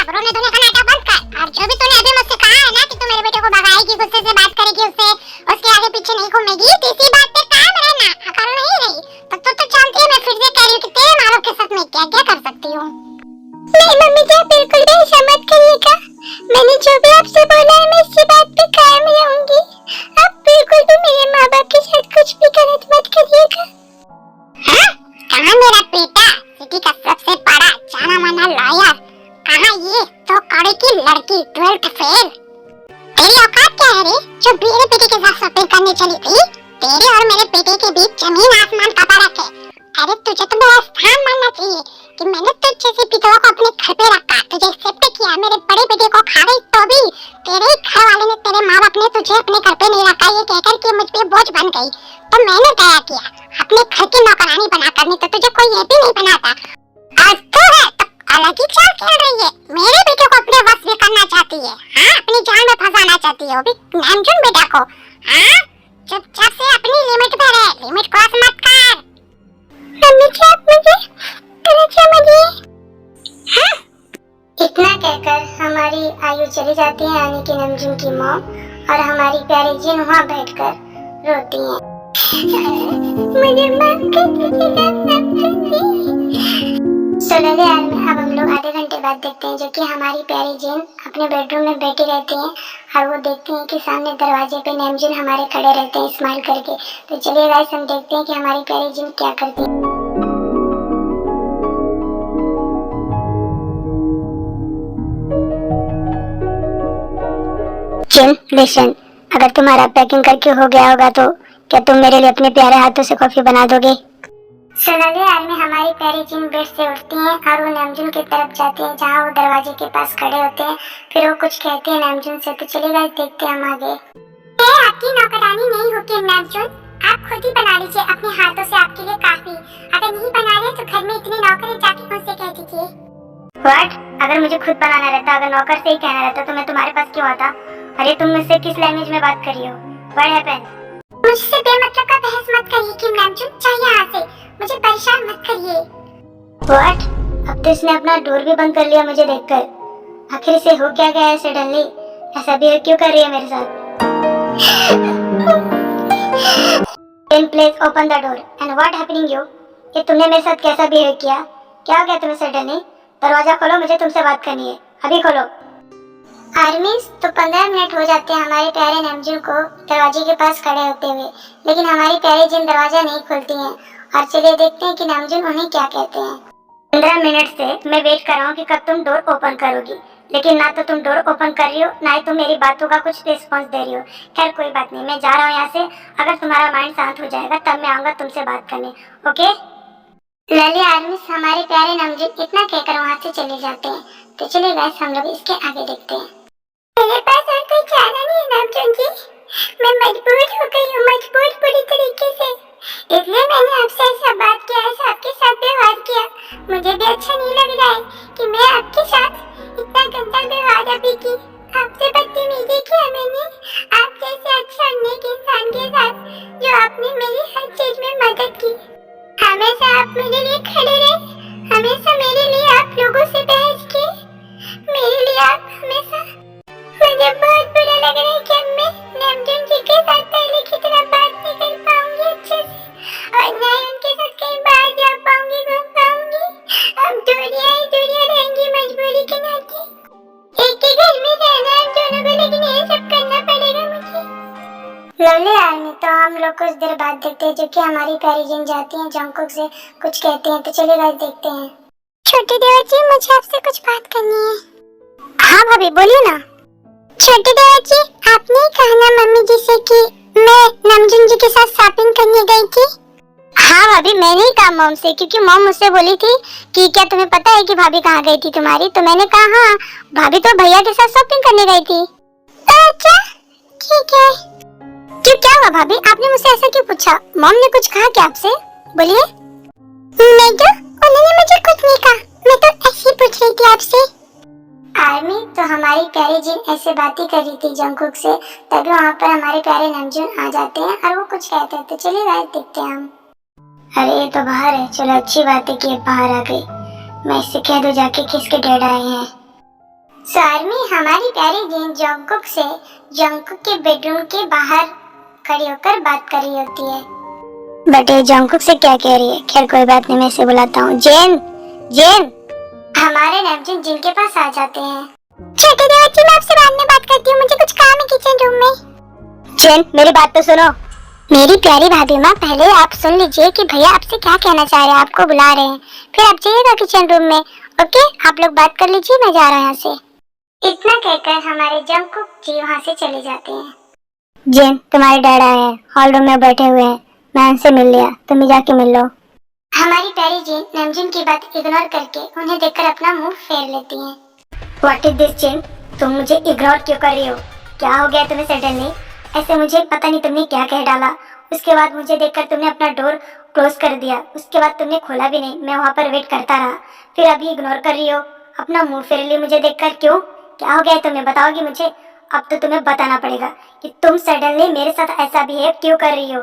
अब रोने धोने का नाटक बंद कर, और जो भी तूने अभी मुझसे कहा है ना कि तू मेरे बेटे को भगाएगी, गुस्से से बात करेगी उससे, उसके आगे पीछे नहीं घूमेगी, तो इसी बात पे काम रहना, अकल नहीं रही। तो तू तो जानती है मैं फिर से कह रही हूँ कि तेरे माँ बाप के साथ मैं क्या क्या कर सकती हूँ। नहीं मम्मी जी, आप बिल्कुल भी ऐसा मत करिएगा। मैंने जो भी आपसे बोला है मैं इसी बात पे कायम रहूंगी। आप बिल्कुल भी मेरे माँ बाप के साथ कुछ भी गलत मत करिएगा। हाँ? कहाँ मेरा बेटा, सिटी का सबसे बड़ा जाना माना लॉयर, कहाँ ये तो कड़े की लड़की 12th फेल। तेरी औकात क्या है रे, जो मेरे बेटे के साथ शॉपिंग करने चली थी? तेरे और मेरे बेटे के बीच जमीन आसमान का फर्क है। अरे तुझे तो मेरा स्थान मानना चाहिए कि मैंने तुझ जैसी पितरों को अपने घर पे रखा, तुझे एक्सेप्ट किया, मेरे बड़े बेटे को खा गई, तो भी तेरे घर वाले ने, तेरे माँ बाप ने तुझे अपने घर पे नहीं रखा ये कहकर कि मुझ पे बोझ बन गई। तो मैंने क्या किया, अपने घर की नौकरानी बनाकर, नहीं तो तुझे कोई ये भी नहीं बनाता। आज तो है तो अलग ही चाल खेल रही है, मेरे बेटे को अपने वश में करना चाहती है। हाँ, अपनी जान में फंसाना चाहती है, वो भी नामचुन बेटा को। हाँ, चुपचाप से अपनी लिमिट पे रह, लिमिट क्रॉस मत कर। मम्मी जी, आप मुझे समझिए। हाँ? इतना कहकर हमारी आयु चली जाती है, यानी कि नमजून की मॉम, और हमारी प्यारी जिन वहाँ बैठकर रोती हैं। मुझे माफ कर दीजिएगा नमजून जी। चलो यार, अब हम लोग आधे घंटे बाद देखते हैं, जो कि हमारी प्यारी जिन अपने बेडरूम में बैठी रहती है और वो देखती हैं कि सामने दरवाजे पे नमजून हमारे खड़े रहते हैं स्माइल करके। तो चलिए गाइस, हम देखते हैं कि हमारी प्यारी जिन क्या करती है। जिन लिसन, अगर तुम्हारा पैकिंग करके हो गया होगा तो क्या तुम मेरे लिए अपने प्यारे हाथों से कॉफी बना दोगे? सोनाली यार में हमारी प्यारी जिन बेड से उठती हैं और वो नमजून की तरफ जाती हैं, जहाँ वो दरवाजे के पास खड़े होते हैं। फिर वो कुछ कहते हैं नमजून से। तो चलिए गाइस, देखते हैं हम आगे। मैं आपकी नौकरानी नहीं होती नमजून, आप खुद ही बना लीजिए अपने हाथों से, आपके लिए काफी। अगर नहीं बना रहे तो घर में इतने नौकर हैं, जाके उनसे कह दीजिए। व्हाट? अगर मुझे खुद बनाना रहता, अगर नौकर से ही कहना रहता, तो मैं तुम्हारे पास क्यों आता? अरे तुम मुझसे किस लैंग्वेज में बात कर रही हो? What happened? मुझसे बेमतलब का बहस मत करिए कि नमजून, चाहिए यहाँ से, मुझे परेशान मत करिए। व्हाट? अब तो इसने अपना डोर भी बंद कर लिया मुझे देखकर। आखिर इसे हो क्या गया है सडनली? ऐसा बिहेव क्यों कर रही है मेरे साथ? Then please open the door. And what happening you? ये तुमने मेरे साथ कैसा बिहेव किया? क्या हो गया तुम्हें सडनली? दरवाजा खोलो, मुझे तुमसे बात करनी है, अभी खोलो। आर्मीज, तो 15 मिनट हो जाते हैं हमारे प्यारे नमजून को दरवाजे के पास खड़े होते हुए, लेकिन हमारी प्यारी जिन दरवाजा नहीं खोलती हैं। और चलिए देखते हैं कि नमजून उन्हें क्या कहते हैं। 15 मिनट से मैं वेट कर रहा हूँ कि कब तुम डोर ओपन करोगी, लेकिन ना तो तुम डोर ओपन कर रही हो, ना ही तुम मेरी बातों का कुछ रिस्पॉन्स दे रही हो। खैर कोई बात नहीं, मैं जा रहा हूँ यहाँ से। अगर तुम्हारा माइंड शांत हो जाएगा तब मैं आऊँगा तुमसे बात करने, ओके? लली आर्मीज, हमारे प्यारे नमजून इतना कहकर वहाँ से चले जाते हैं। तो चलिए गाइस, हम लोग इसके आगे देखते हैं। मेरे पास और कोई चारा नहीं है नमजून जी, मैं मजबूर हो गई हूँ, मजबूर पूरी तरीके से, इसलिए मैंने आपसे ऐसा बात किया, ऐसा आपके साथ व्यवहार किया। मुझे भी अच्छा नहीं लग रहा है कि मैं आपके साथ इतना गंदा व्यवहार अभी की, आपसे बदतमीजी किया मैंने, आप जैसे अच्छा नेक इंसान के साथ, जो आपने मेरी हर चीज में मदद की। हमेशा आप मेरे लिए खड़े रहे, हमेशा मेरे लिए आप लोगों से बहस की, मेरे लिए आप हमेशा। मुझे बहुत बुरा लग रहा है कि अब मैं नमजून जी के साथ पहले की तरह बात नहीं कर पाऊंगी अच्छे से, और ना ही उनके साथ कहीं बाहर जा पाऊंगी, घूम पाऊंगी। अब दूरियां ही दूरियां रहेंगी मजबूरी के नाते। एक ही घर में रहना है दोनों को, लेकिन ये सब करना पड़ेगा मुझे। लवली आर्मी, तो हम लोग कुछ देर बाद देखते हैं, जो कि हमारी प्यारी जिन जाती हैं जंगकुक से कुछ कहते हैं। तो चलिए गाइस देखते हैं। छोटी देवर जी, मुझे आपसे कुछ बात करनी है। हाँ भाभी, बोलिए ना। छोटी देवर जी, आपने कहा ना मम्मी जी से कि मैं नमजून जी के साथ शॉपिंग करने गई थी? हाँ भाभी, मैंने ही कहा मॉम से, क्योंकि मॉम मुझसे बोली थी कि क्या तुम्हें पता है कि भाभी कहाँ गई थी तुम्हारी? तो मैंने कहा हाँ, भाभी तो भैया के साथ शॉपिंग करने गई थी। अच्छा ठीक है। क्यों, क्या हुआ भाभी, आपने मुझसे ऐसा क्यों पूछा? मॉम ने कुछ कहा क्या आपसे? बोलिए। नहीं तो उन्होंने मुझे कुछ नहीं कहा, मैं तो ऐसे ही पूछ रही थी आपसे। आर्मी, तो हमारी प्यारी जिन ऐसे बातें कर रही थी जंगकुक से, तभी वहाँ पर हमारे प्यारे नमजून आ जाते हैं और वो कुछ कहते हैं। तो चलिए गाइस देखते हैं हम। अरे ये तो बाहर है, चलो अच्छी बात है कि ये बाहर आ गई। मैं इससे कह दूं जाके किसके डैड आए हैं। आर्मी हमारी प्यारी जिन जंगकुक से जंगकुक के बेडरूम के बाहर खड़ी होकर बात कर रही होती है। बट ये जंगकुक से क्या कह रही है? खैर कोई बात नहीं, मैं इसे बुलाता हूँ। जेन, जेन। हमारे नमजीन जिन के पास आ जाते हैं। छोटे देवची, मैं आपसे बाद में बात करती हूँ, मुझे कुछ काम है किचन रूम में। जेन, मेरी बात तो सुनो। मेरी प्यारी भाभी माँ, पहले आप सुन लीजिए कि भैया आपसे क्या कहना चाह रहे हैं, आपको बुला रहे हैं, फिर आप जाइएगा किचन रूम में। ओके, आप लोग बात कर लीजिए, मैं जा रहा हूँ यहाँ से। इतना कहकर हमारे जंगकुक जी वहाँ से चले जाते हैं। जेन, तुम्हारे डैड आए हैं, हॉल रूम में बैठे हुए हैं, मैं उनसे मिल लिया, तुम भी जाके मिल लो। हमारी प्यारी जेन नमजीन की बात इग्नोर करके उन्हें देखकर अपना मुंह फेर लेती हैं। व्हाट इज दिस जेन, तुम मुझे इग्नोर क्यों कर रही हो? क्या हो गया तुम्हें सडनली? ऐसे मुझे पता नहीं तुमने क्या कह डाला। उसके बाद मुझे देखकर तुमने अपना डोर क्लोज कर दिया, उसके बाद तुमने खोला भी नहीं, मैं वहाँ पर वेट करता रहा, फिर अभी इग्नोर कर रही हो, अपना मुंह फेर ली मुझे देखकर। क्यों, क्या हो गया तुम्हें, बताओगी मुझे? अब तो तुम्हें बताना पड़ेगा कि तुम सडनली मेरे साथ ऐसा बिहेव क्यों कर रही हो।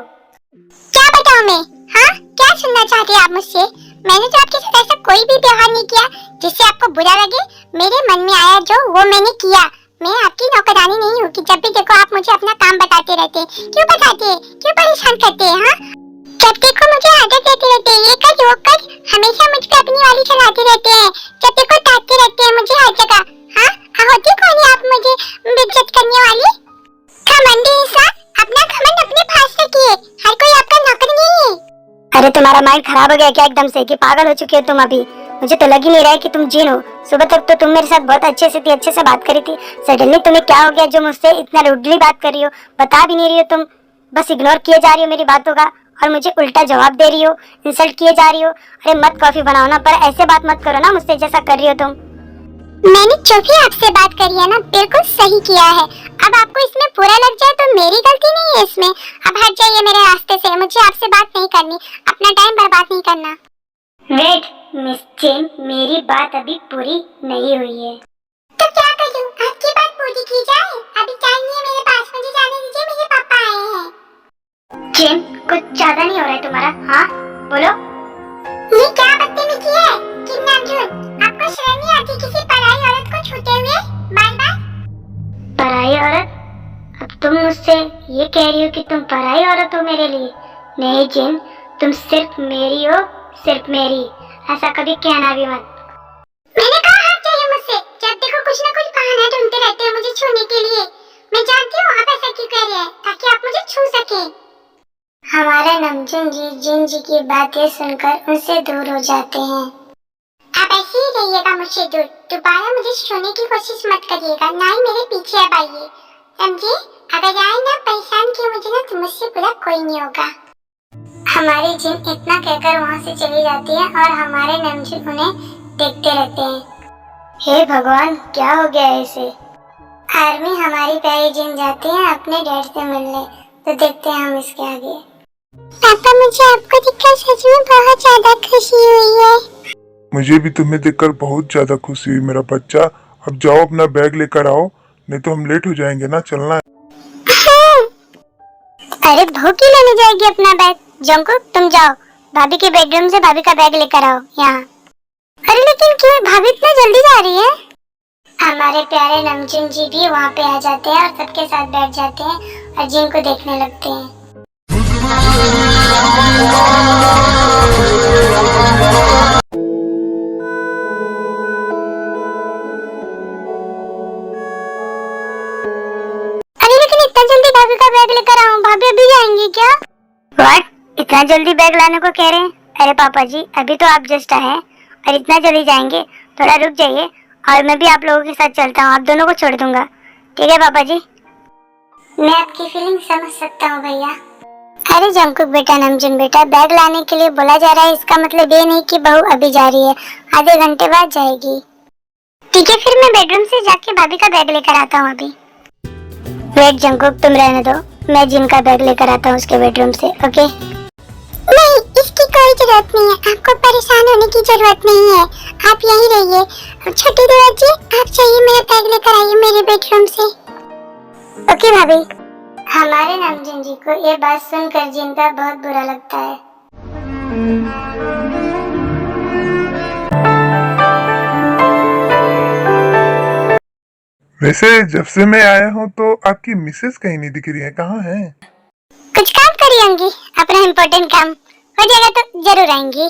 क्या बताऊं मैं? हाँ, क्या सुनना चाहती हैं आप मुझसे? मैंने तो आपके साथ ऐसा कोई भी व्यवहार नहीं किया जिससे आपको बुरा लगे। मेरे मन में आया जो वो मैंने किया। मैं आपकी नौकरानी नहीं हूँ कि जब भी देखो आप मुझे अपना काम बताते रहते हैं। क्यों बताते हैं, क्यों परेशान करते हैं? हाँ, जब देखो मुझे आदत देते रहते हैं, ये कर वो कर, हमेशा मुझ पे अपनी वाली चलाते रहते हैं। जब देखो डांटते रहते हैं मुझे हर जगह। हाँ, होती कौन है आप मुझे बेइज्जत करने वाली? घमंडी इंसान, अपना घमंड अपने पास रखिए, हर कोई आपका नौकर नहीं है। अरे तुम्हारा माइंड खराब हो गया क्या एकदम से, कि पागल हो चुकी हो तुम अभी? मुझे तो लग ही नहीं रहा है कि तुम जिन हो। सुबह तक तो तुम मेरे साथ बहुत अच्छे से बात करी थी, सडनली तुम्हें क्या हो गया जो मुझसे इतना रूडली बात कर रही हो? बता भी नहीं रही हो तुम, बस इग्नोर किए जा रही हो मेरी बातों का, और मुझे उल्टा जवाब दे रही हो, इंसल्ट किए जा रही हो। अरे मत कॉफी बनाओ ना, पर ऐसे बात मत करो ना मुझसे जैसा कर रही हो तुम। मैंने जो भी आपसे बात करी है ना, बिल्कुल सही किया है। अब आपको इसमें बुरा लग जाए तो मेरी गलती नहीं है इसमें। अब हट जाइए मेरे रास्ते से, मुझे आपसे बात नहीं करनी, अपना टाइम बर्बाद नहीं करना। वेट मिस जेन, मेरी बात अभी पूरी नहीं हुई है। तो क्या करूं, आपकी बात पूरी की जाए? अभी टाइम नहीं है मेरे पास, मुझे जाने दीजिए, मेरे पापा आए हैं। जेन, कुछ ज्यादा नहीं हो रहा है तुम्हारा? हाँ बोलो। ये क्या बदतमीजी है किन्नर, आपको शर्म नहीं आती किसी पराई औरत को छूते हुए बार बार? पराई औरत? अब तुम मुझसे ये कह रही हो कि तुम पराई औरत हो मेरे लिए? नहीं जेन, तुम सिर्फ मेरी हो, सिर्फ मेरी, ऐसा कभी कहना भी मत। मैंने कहा हट जाइए मुझसे, जब देखो कुछ ना कुछ बहाना ढूंढते रहते हैं मुझे छूने के लिए। मैं जानती हूँ आप ऐसा क्यों कर रहे हैं, ताकि आप मुझे छू सके। हमारे नमजीन जी जिन जी की बातें सुनकर उनसे दूर हो जाते हैं। आप ऐसे ही रहिएगा मुझसे दूर, दोबारा मुझे छूने की कोशिश मत करिएगा, ना ही मेरे पीछे अब आइए, समझे? अगर आए ना परेशान किए मुझे ना, तो मुझसे बुरा कोई नहीं होगा। हमारी जिन इतना कहकर वहाँ से चली जाती है और हमारे नमजीन उन्हें देखते रहते हैं। हे भगवान, क्या हो गया है इसे? आर्मी हमारी प्यारी जिन जाती है अपने डैड से मिलने, तो देखते हैं हम इसके आगे। पापा, मुझे आपको देखकर सच में बहुत ज्यादा खुशी हुई है। मुझे भी तुम्हें देखकर बहुत ज्यादा खुशी हुई मेरा बच्चा। अब जाओ अपना बैग लेकर आओ, नहीं तो हम लेट हो जाएंगे ना, चलना है। हाँ। अरे भूखी लेने जाएगी अपना बैग? जंगकुक तुम जाओ, भाभी के बेडरूम से भाभी का बैग लेकर आओ यहाँ। अरे लेकिन क्यों भाभी इतना जल्दी जा रही है? हमारे प्यारे नमजीन जी भी वहाँ पे आ जाते हैं और सबके साथ बैठ जाते हैं और जिन को देखने लगते हैं। अरे लेकिन इतना जल्दी भाभी का बैग लेकर आऊं, भाभी अभी जाएंगी क्या? व्हाट, इतना जल्दी बैग लाने को कह रहे हैं? अरे पापा जी, अभी तो आप जस्ट आए हैं और इतना जल्दी जाएंगे? थोड़ा रुक जाइए और मैं भी आप लोगों के साथ चलता हूँ, आप दोनों को छोड़ दूंगा। ठीक है पापा जी? मैं आपकी फीलिंग समझ सकता हूँ भैया। अरे जंगकुक बेटा, नमजीन बेटा, बैग लाने के लिए बोला जा रहा है, इसका मतलब ये नहीं कि बहू अभी जा रही है, आधे घंटे बाद जाएगी। ठीक है, फिर मैं बेडरूम से जाके भाभी का बैग लेकर आता हूँ अभी। वेट जंगकुक, तुम रहने दो, मैं जिन का बैग लेकर आता हूँ उसके बेडरूम से। ओके? नहीं, इसकी कोई जरूरत नहीं है, आपको परेशान होने की जरूरत नहीं है, आप यहीं रहिए। छोटी देवर जी, आप चाहिए मेरा बैग लेकर आइए मेरे बेडरूम से। ओके भाभी। हमारे नमजीन जी को ये बात सुनकर जिन का बहुत बुरा लगता है। वैसे जब से मैं आया हूँ तो आपकी मिसेस कहीं नहीं दिख रही है, कहाँ है? कुछ काम करी होंगी, अपना इम्पोर्टेंट काम। हो जाएगा तो जरूर आएंगी।